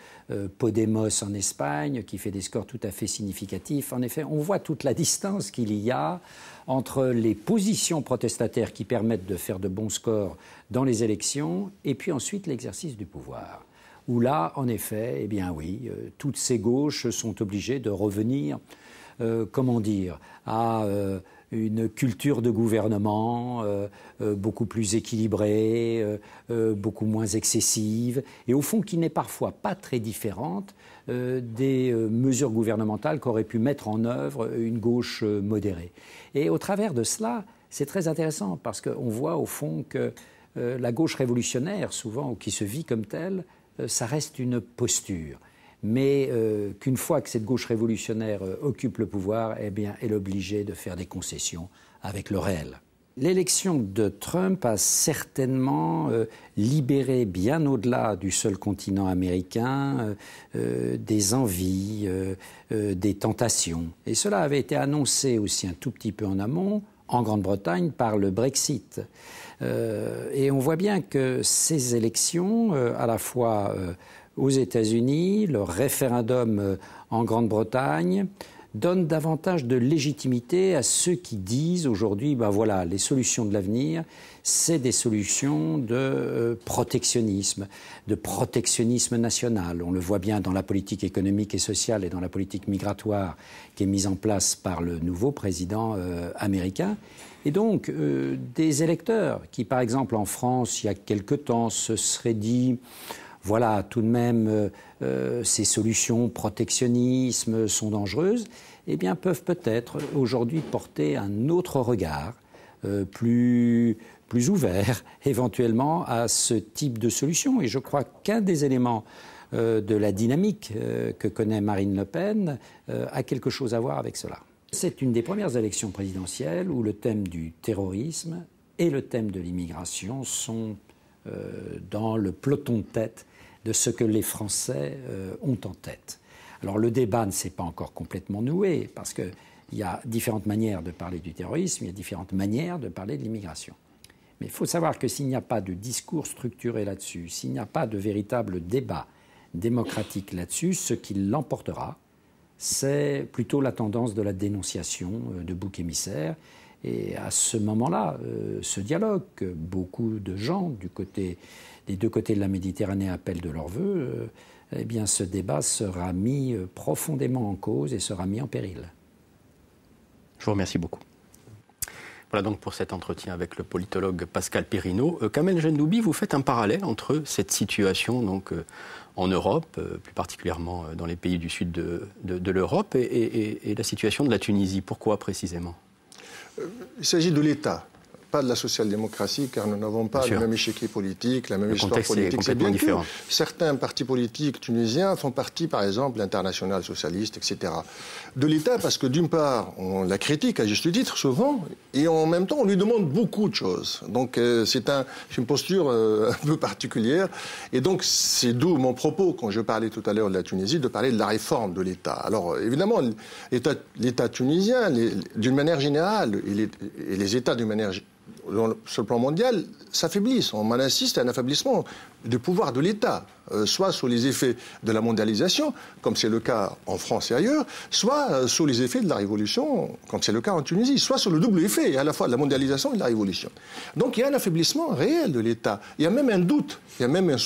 Podemos en Espagne, qui fait des scores tout à fait significatifs. En effet, on voit toute la distance qu'il y a entre les positions protestataires qui permettent de faire de bons scores dans les élections et puis ensuite l'exercice du pouvoir. Où là, en effet, eh bien oui, toutes ces gauches sont obligées de revenir, à une culture de gouvernement beaucoup plus équilibrée, beaucoup moins excessive, et au fond qui n'est parfois pas très différente des mesures gouvernementales qu'aurait pu mettre en œuvre une gauche modérée. Et au travers de cela, c'est très intéressant parce qu'on voit au fond que la gauche révolutionnaire, souvent, ou qui se vit comme telle, ça reste une posture. Mais qu'une fois que cette gauche révolutionnaire occupe le pouvoir, eh bien, elle est obligée de faire des concessions avec le réel. L'élection de Trump a certainement libéré, bien au-delà du seul continent américain, des envies, des tentations. Et cela avait été annoncé aussi un tout petit peu en amont, en Grande-Bretagne, par le Brexit. Et on voit bien que ces élections, à la fois aux États-Unis, le référendum en Grande-Bretagne, donnent davantage de légitimité à ceux qui disent aujourd'hui, ben voilà, les solutions de l'avenir, c'est des solutions de protectionnisme national. On le voit bien dans la politique économique et sociale et dans la politique migratoire qui est mise en place par le nouveau président américain. Et donc, des électeurs qui, par exemple, en France, il y a quelque temps, se seraient dit... Voilà, tout de même, ces solutions protectionnisme sont dangereuses, eh bien, peuvent peut-être aujourd'hui porter un autre regard, plus ouvert, éventuellement, à ce type de solution. Et je crois qu'un des éléments de la dynamique que connaît Marine Le Pen a quelque chose à voir avec cela. C'est une des premières élections présidentielles où le thème du terrorisme et le thème de l'immigration sont dans le peloton de tête de ce que les Français ont en tête. Alors le débat ne s'est pas encore complètement noué, parce qu'il y a différentes manières de parler du terrorisme, il y a différentes manières de parler de l'immigration. Mais il faut savoir que s'il n'y a pas de discours structuré là-dessus, s'il n'y a pas de véritable débat démocratique là-dessus, ce qui l'emportera, c'est plutôt la tendance de la dénonciation de boucs émissaires. Et à ce moment-là, ce dialogue que beaucoup de gens des deux côtés de la Méditerranée appellent de leur vœu, eh bien ce débat sera mis profondément en cause et sera mis en péril. Je vous remercie beaucoup. Voilà donc pour cet entretien avec le politologue Pascal Perrineau. Kamel Jendoubi, vous faites un parallèle entre cette situation donc, en Europe, plus particulièrement dans les pays du sud de l'Europe, et la situation de la Tunisie. Pourquoi précisément ? Il s'agit de l'État, pas de la social-démocratie, car nous n'avons pas le même échiquier politique, la même histoire politique. C'est bien différent. Certains partis politiques tunisiens font partie, par exemple, l'Internationale socialiste, etc. De l'État, parce que d'une part, on la critique à juste titre, souvent, et en même temps, on lui demande beaucoup de choses. Donc, c'est une posture un peu particulière. Et donc, c'est d'où mon propos, quand je parlais tout à l'heure de la Tunisie, de parler de la réforme de l'État. Alors, évidemment, l'État tunisien, d'une manière générale, et les États d'une manière générale, sur le plan mondial, s'affaiblissent. On assiste à un affaiblissement du pouvoir de l'État, soit sous les effets de la mondialisation, comme c'est le cas en France et ailleurs, soit sous les effets de la révolution, comme c'est le cas en Tunisie, soit sur le double effet, à la fois de la mondialisation et de la révolution. Donc il y a un affaiblissement réel de l'État. Il y a même un doute. Il y a même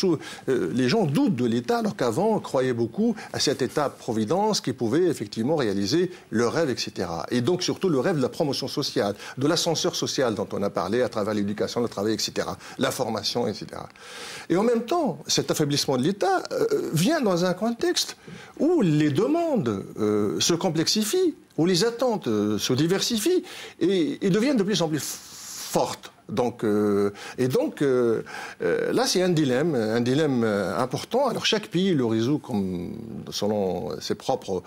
les gens doutent de l'État, alors qu'avant, on croyait beaucoup à cet État-providence qui pouvait effectivement réaliser le rêve, etc. Et donc surtout le rêve de la promotion sociale, de l'ascenseur social dont on a parlé à travers l'éducation, le travail, etc. La formation, etc. Et en même temps, cet affaiblissement de l'État vient dans un contexte où les demandes se complexifient, où les attentes se diversifient et deviennent de plus en plus fortes. Donc, là, c'est un dilemme important. Alors, chaque pays le résout selon ses propres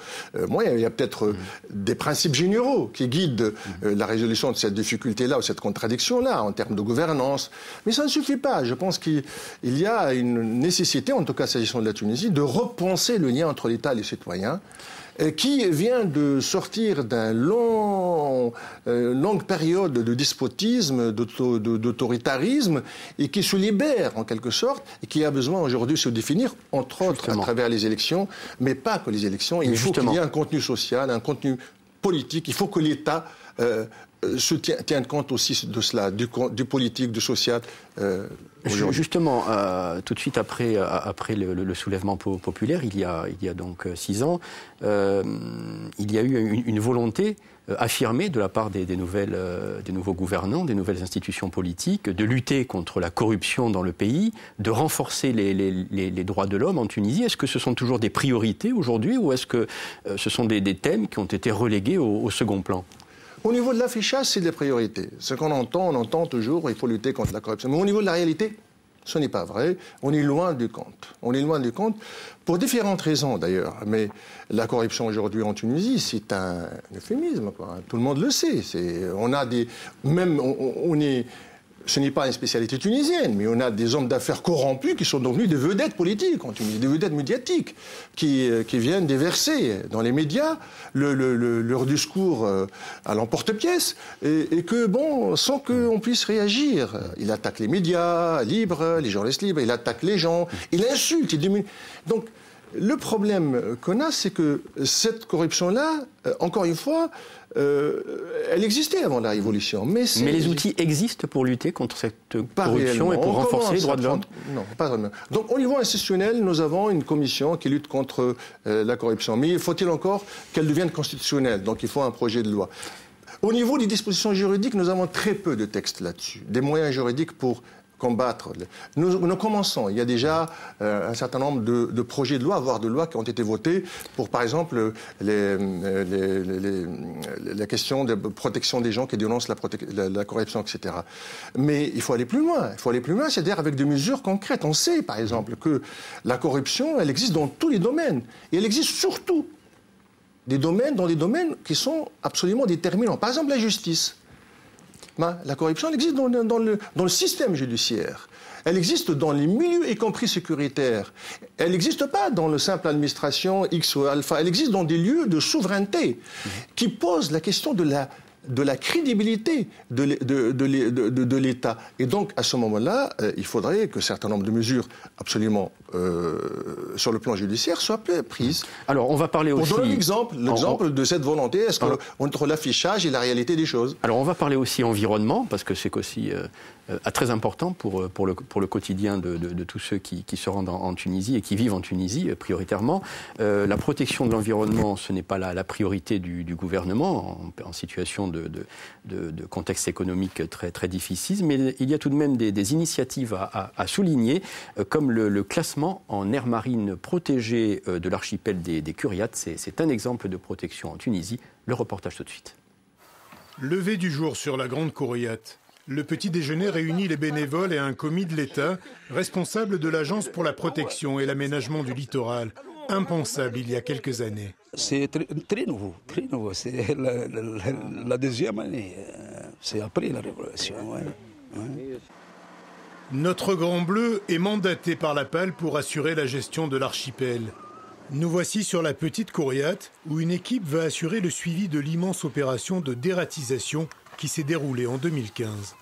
moyens. Il y a peut-être des principes généraux qui guident la résolution de cette difficulté-là ou cette contradiction-là en termes de gouvernance. Mais ça ne suffit pas. Je pense qu'il y a une nécessité, en tout cas s'agissant de la Tunisie, de repenser le lien entre l'État et les citoyens, qui vient de sortir d'une longue période de despotisme, d'autoritarisme, et qui se libère en quelque sorte, et qui a besoin aujourd'hui de se définir, entre autres à travers les élections, mais pas que les élections. Il faut qu'il y ait un contenu social, un contenu politique, il faut que l'État se tienne compte aussi de cela, du politique, du social. Justement, tout de suite après le soulèvement populaire, il y a donc 6 ans, il y a eu une volonté affirmée de la part des nouveaux gouvernants, des nouvelles institutions politiques, de lutter contre la corruption dans le pays, de renforcer les droits de l'homme en Tunisie. Est-ce que ce sont toujours des priorités aujourd'hui ou est-ce que ce sont des thèmes qui ont été relégués au second plan ? Au niveau de l'affichage, c'est des priorités. Ce qu'on entend, on entend toujours il faut lutter contre la corruption. Mais au niveau de la réalité, ce n'est pas vrai. On est loin du compte. On est loin du compte pour différentes raisons d'ailleurs. Mais la corruption aujourd'hui en Tunisie, c'est un euphémisme, quoi. Tout le monde le sait. Ce n'est pas une spécialité tunisienne, mais on a des hommes d'affaires corrompus qui sont devenus des vedettes politiques en Tunisie, des vedettes médiatiques, qui viennent déverser dans les médias leur discours à l'emporte-pièce, et que, sans qu'on puisse réagir. Il attaque les médias libres, les journalistes libres, il attaque les gens, il insulte, il diminue. Donc, le problème qu'on a, c'est que cette corruption-là, encore une fois, elle existait avant la Révolution. Mais les outils existent pour lutter contre cette corruption et pour renforcer les droits de l'homme ? Non, pas vraiment. Donc, au niveau institutionnel, nous avons une commission qui lutte contre la corruption. Mais faut-il encore qu'elle devienne constitutionnelle ? Donc, il faut un projet de loi. Au niveau des dispositions juridiques, nous avons très peu de textes là-dessus. Des moyens juridiques pour combattre. Nous commençons. Il y a déjà un certain nombre de projets de loi, voire de lois qui ont été votés pour, par exemple, la question de protection des gens qui dénoncent la corruption, etc. Mais il faut aller plus loin. Il faut aller plus loin, c'est-à-dire avec des mesures concrètes. On sait, par exemple, que la corruption, elle existe dans tous les domaines. Et elle existe surtout dans des domaines qui sont absolument déterminants. Par exemple, la justice. La corruption, elle existe dans le système judiciaire. Elle existe dans les milieux, y compris sécuritaires. Elle n'existe pas dans le simple administration X ou alpha. Elle existe dans des lieux de souveraineté qui posent la question de la de la crédibilité de l'État. Et donc, à ce moment-là, il faudrait que certain nombre de mesures absolument sur le plan judiciaire soient prises. Alors, on va parler aussi... Pour donner l'exemple de cette volonté, est-ce entre l'affichage et la réalité des choses. Alors, on va parler aussi environnement, parce que c'est aussi très important pour le quotidien de tous ceux qui se rendent en Tunisie et qui vivent en Tunisie, prioritairement. La protection de l'environnement, ce n'est pas la priorité du gouvernement en situation de contexte économique très, très difficile, mais il y a tout de même des initiatives à souligner, comme le classement en aire marine protégée de l'archipel des Curiates. C'est un exemple de protection en Tunisie. Le reportage tout de suite. Levé du jour sur la Grande Curiate. Le petit déjeuner réunit les bénévoles et un commis de l'État, responsable de l'Agence pour la protection et l'aménagement du littoral. Impensable il y a quelques années. C'est très nouveau, très nouveau. C'est la deuxième année. C'est après la Révolution. Ouais. Ouais. Notre Grand Bleu est mandaté par la PAL pour assurer la gestion de l'archipel. Nous voici sur la petite Curiate, où une équipe va assurer le suivi de l'immense opération de dératisation qui s'est déroulée en 2015.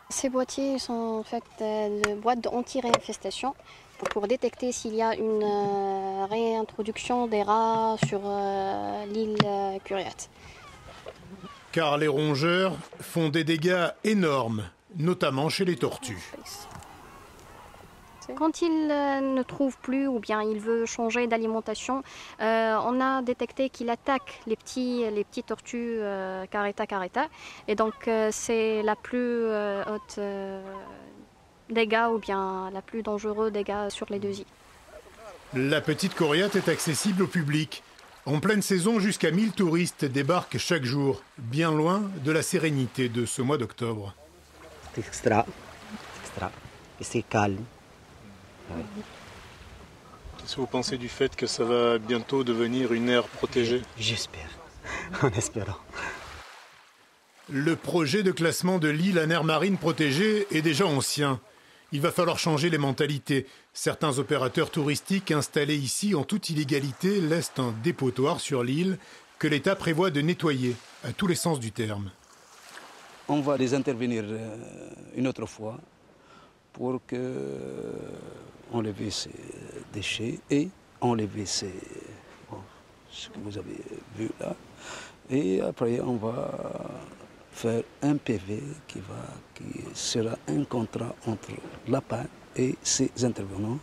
Ces boîtiers sont en fait des boîtes anti-réinfestation pour détecter s'il y a une réintroduction des rats sur l'île Curiate. Car les rongeurs font des dégâts énormes, notamment chez les tortues. Quand il ne trouve plus ou bien il veut changer d'alimentation, on a détecté qu'il attaque les petits tortues caretta. Et donc c'est la plus haute dégâts ou bien la plus dangereux dégâts sur les deux îles. La petite Curiate est accessible au public. En pleine saison, jusqu'à 1000 touristes débarquent chaque jour, bien loin de la sérénité de ce mois d'octobre. C'est extra. Et c'est calme. Ouais. Qu'est-ce que vous pensez du fait que ça va bientôt devenir une aire protégée? J'espère, en espérant. Le projet de classement de l'île en aire marine protégée est déjà ancien. Il va falloir changer les mentalités. Certains opérateurs touristiques installés ici en toute illégalité laissent un dépotoir sur l'île que l'État prévoit de nettoyer, à tous les sens du terme. On va les intervenir une autre fois pour enlever ces déchets et enlever ce que vous avez vu là. Et après, on va faire un PV qui sera un contrat entre la PAL et ses intervenants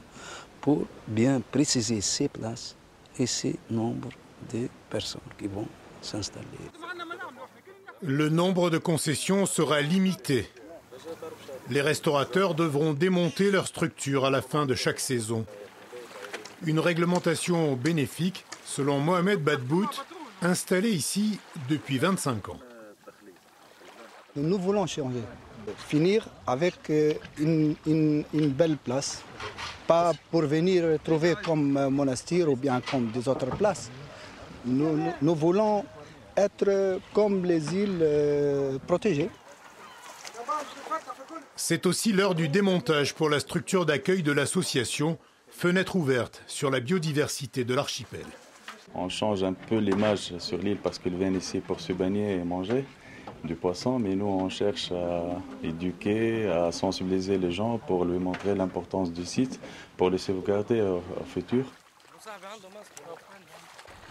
pour bien préciser ces places et ces nombres de personnes qui vont s'installer. Le nombre de concessions sera limité. Les restaurateurs devront démonter leur structure à la fin de chaque saison. Une réglementation bénéfique, selon Mohamed Badbout, installé ici depuis 25 ans. Nous voulons changer, finir avec une belle place, pas pour venir trouver comme monastère ou bien comme des autres places. Nous voulons être comme les îles protégées. C'est aussi l'heure du démontage pour la structure d'accueil de l'association, fenêtre ouverte sur la biodiversité de l'archipel. On change un peu l'image sur l'île parce qu'ils viennent ici pour se baigner et manger du poisson, mais nous on cherche à éduquer, à sensibiliser les gens pour lui montrer l'importance du site, pour le sauvegarder au futur.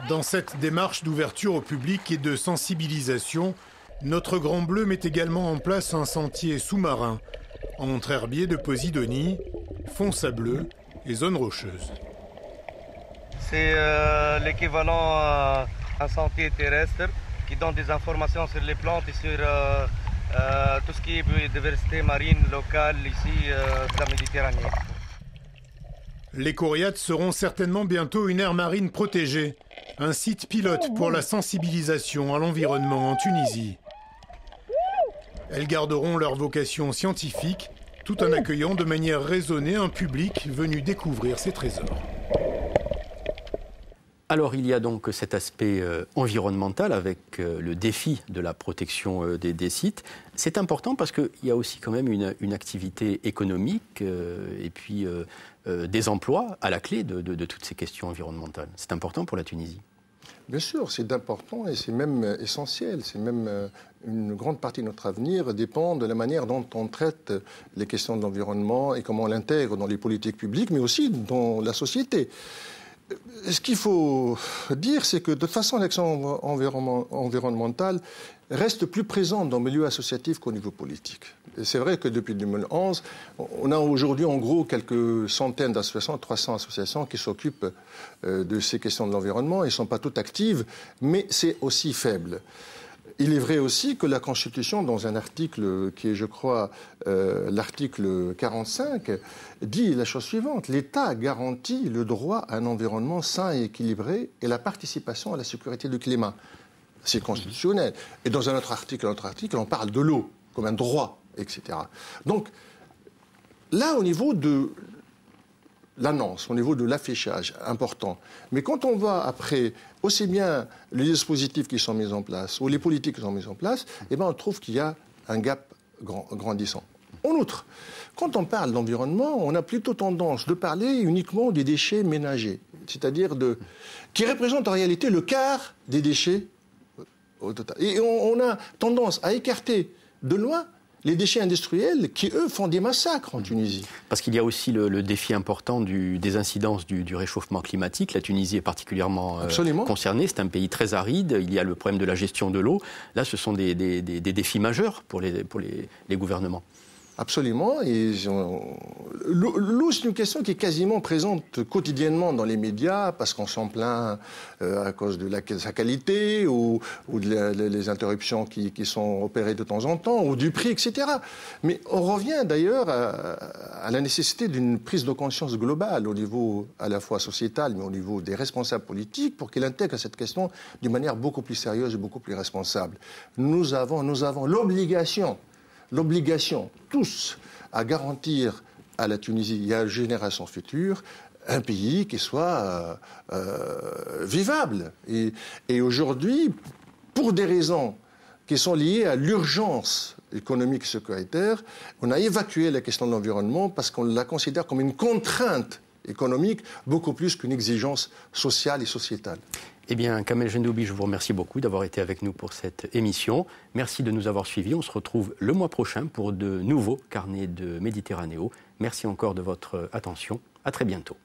Dans cette démarche d'ouverture au public et de sensibilisation, notre Grand Bleu met également en place un sentier sous-marin entre herbiers de Posidonie, fonds sableux et zones rocheuses. C'est l'équivalent à un sentier terrestre qui donne des informations sur les plantes et sur tout ce qui est biodiversité marine locale ici de la Méditerranée. Les Curiates seront certainement bientôt une aire marine protégée, un site pilote pour la sensibilisation à l'environnement en Tunisie. Elles garderont leur vocation scientifique tout en accueillant de manière raisonnée un public venu découvrir ces trésors. Alors il y a donc cet aspect environnemental avec le défi de la protection des sites. C'est important parce qu'il y a aussi quand même une activité économique et puis des emplois à la clé de toutes ces questions environnementales. C'est important pour la Tunisie. Bien sûr, c'est important et c'est même essentiel. C'est même une grande partie de notre avenir dépend de la manière dont on traite les questions de l'environnement et comment on l'intègre dans les politiques publiques, mais aussi dans la société. Ce qu'il faut dire, c'est que de toute façon, l'action environnementale reste plus présente dans le milieu associatif qu'au niveau politique. Et c'est vrai que depuis 2011, on a aujourd'hui en gros quelques centaines d'associations, 300 associations qui s'occupent de ces questions de l'environnement. Elles ne sont pas toutes actives, mais c'est aussi faible. Il est vrai aussi que la Constitution, dans un article qui est, je crois, l'article 45, dit la chose suivante. L'État garantit le droit à un environnement sain et équilibré et la participation à la sécurité du climat. C'est constitutionnel. Et dans un autre article, on parle de l'eau comme un droit, etc. Donc, là, au niveau de l'annonce, au niveau de l'affichage, important. Mais quand on voit après aussi bien les dispositifs qui sont mis en place ou les politiques qui sont mises en place, eh bien, on trouve qu'il y a un gap grandissant. En outre, quand on parle d'environnement, on a plutôt tendance de parler uniquement des déchets ménagers, c'est-à-dire qui représentent en réalité le quart des déchets au total. Et on a tendance à écarter de loin les déchets industriels qui, eux, font des massacres en Tunisie. Parce qu'il y a aussi le défi important des incidences du réchauffement climatique. La Tunisie est particulièrement concernée. C'est un pays très aride. Il y a le problème de la gestion de l'eau. Là, ce sont des défis majeurs pour les gouvernements. Absolument. L'eau, c'est une question qui est quasiment présente quotidiennement dans les médias parce qu'on s'en plaint à cause de sa qualité ou les interruptions qui sont opérées de temps en temps ou du prix, etc. Mais on revient d'ailleurs à la nécessité d'une prise de conscience globale au niveau à la fois sociétal mais au niveau des responsables politiques pour qu'ils intègrent cette question d'une manière beaucoup plus sérieuse et beaucoup plus responsable. Nous avons l'obligation, tous, à garantir à la Tunisie et à la génération future un pays qui soit vivable. Et aujourd'hui, pour des raisons qui sont liées à l'urgence économique et sécuritaire, on a évacué la question de l'environnement parce qu'on la considère comme une contrainte économique beaucoup plus qu'une exigence sociale et sociétale. Eh bien, Kamel Jendoubi, je vous remercie beaucoup d'avoir été avec nous pour cette émission. Merci de nous avoir suivis. On se retrouve le mois prochain pour de nouveaux carnets de Méditerranéo. Merci encore de votre attention. À très bientôt.